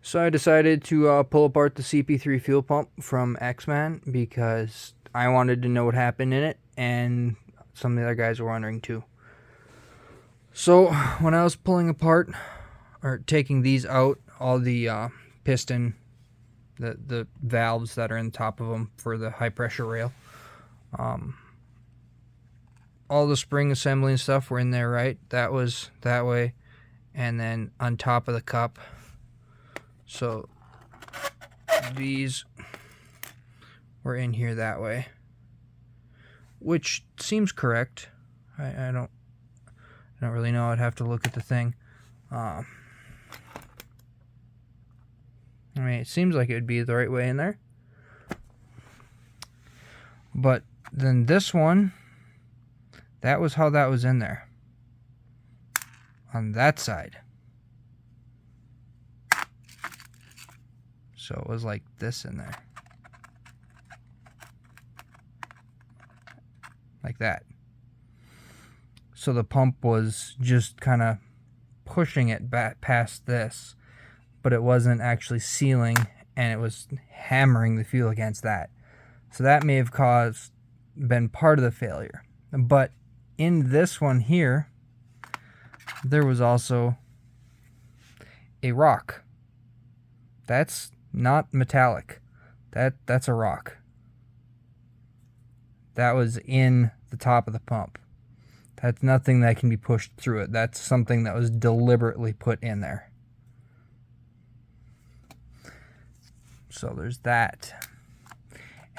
So I decided to pull apart the cp3 fuel pump from X-Man because I wanted to know what happened in it, and some of the other guys were wondering too. So when I was pulling apart or taking these out, all the piston, the valves that are in the top of them for the high pressure rail, all the spring assembly and stuff were in there, right? That was that way, and then on top of the cup. So these were in here that way, which seems correct. I don't really know. I'd have to look at the thing. I mean, it seems like it would be the right way in there. But then this one, that was how that was in there. On that side. So it was like this in there. Like that. So the pump was just kind of pushing it back past this, but it wasn't actually sealing, and it was hammering the fuel against that. So that may have been part of the failure. But in this one here, there was also a rock. That's not metallic. That's a rock. That was in the top of the pump. That's nothing that can be pushed through it. That's something that was deliberately put in there. So there's that.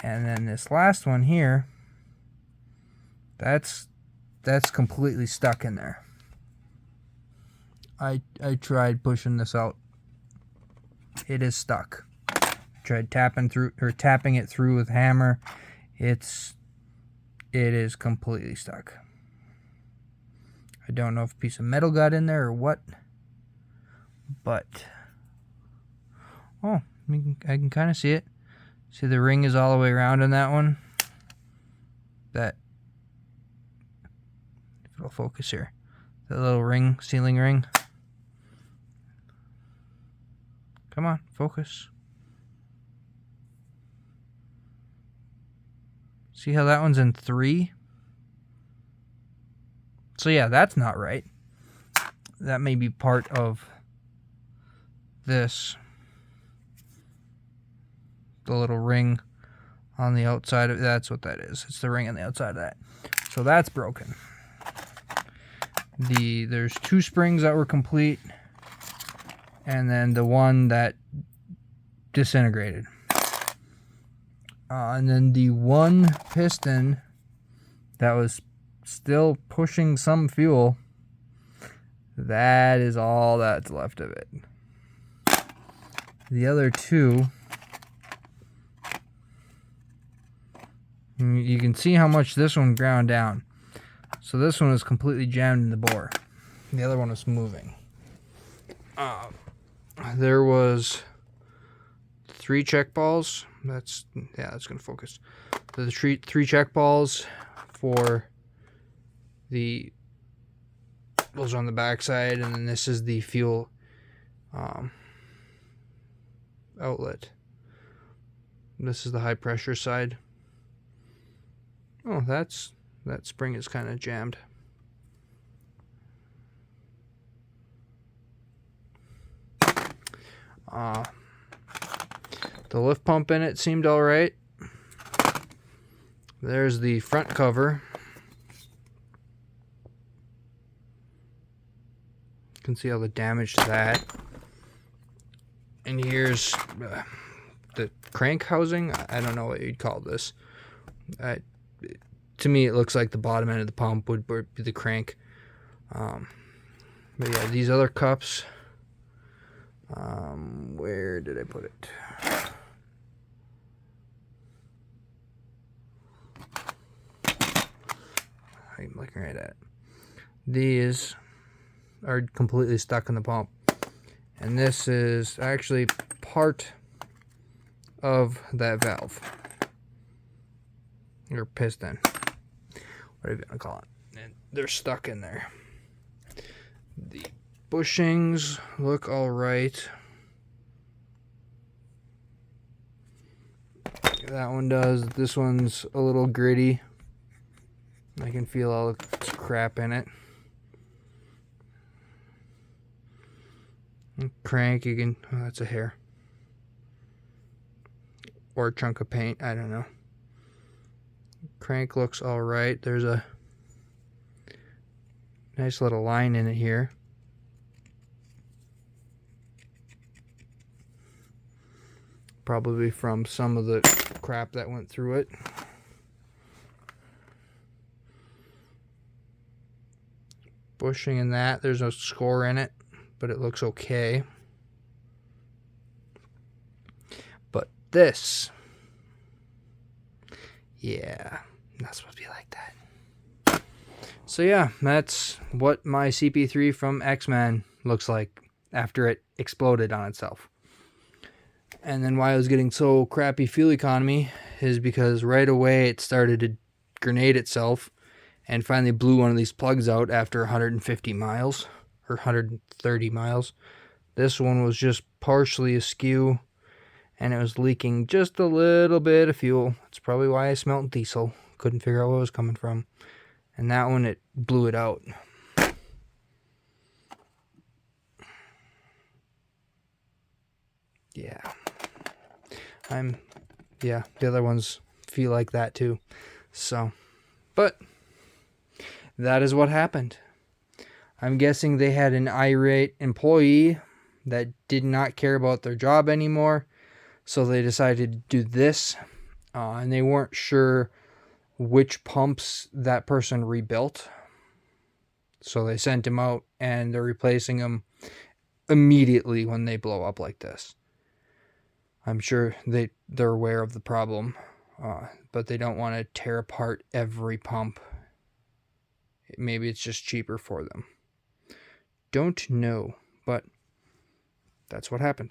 And then this last one here, that's completely stuck in there. I tried pushing this out. It is stuck. Tried tapping it through with a hammer. It is completely stuck. I don't know if a piece of metal got in there or what, but oh, I can kind of see it. See, the ring is all the way around on that one. That, if it'll focus here, the little ring, sealing ring. Come on, focus. See how that one's in 3? So yeah, that's not right. That may be part of this. The little ring on the outside of that's what that is. It's the ring on the outside of that. So that's broken. There's 2 springs that were complete, and then the one that disintegrated. And then the one piston that was still pushing some fuel, that is all that's left of it. The other 2, you can see how much this one ground down. So this one was completely jammed in the bore. The other one was moving. There was 3 check balls. That's gonna focus. The 3 check balls for those are on the back side, and then this is the fuel outlet. This is the high pressure side. Oh, that spring is kind of jammed. The lift pump in it seemed all right. There's the front cover. You can see all the damage to that. And here's the crank housing. I don't know what you'd call this. To me, it looks like the bottom end of the pump would be the crank. But yeah, these other cups. Where did I put it? I'm looking right at it. These are completely stuck in the pump. And this is actually part of that valve. Or piston. Whatever you want to call it. And they're stuck in there. The bushings look all right. That one does. This one's a little gritty. I can feel all the crap in it. Crank, you can, oh, that's a hair. Or a chunk of paint, I don't know. Crank looks alright. There's a nice little line in it here. Probably from some of the crap that went through it. Bushing in that, there's no score in it, but it looks okay. But this, yeah, not supposed to be like that. So yeah, that's what my CP3 from X-Men looks like after it exploded on itself. And then why I was getting so crappy fuel economy is because right away it started to grenade itself and finally blew one of these plugs out after 150 miles or 130 miles. This one was just partially askew and it was leaking just a little bit of fuel. That's probably why I smelled diesel. Couldn't figure out where it was coming from. And that one, it blew it out. Yeah. Yeah, the other ones feel like that too. So, but that is what happened. I'm guessing they had an irate employee that did not care about their job anymore. So they decided to do this. And they weren't sure which pumps that person rebuilt. So they sent him out and they're replacing them immediately when they blow up like this. I'm sure they're aware of the problem, but they don't want to tear apart every pump. Maybe it's just cheaper for them. Don't know, but that's what happened.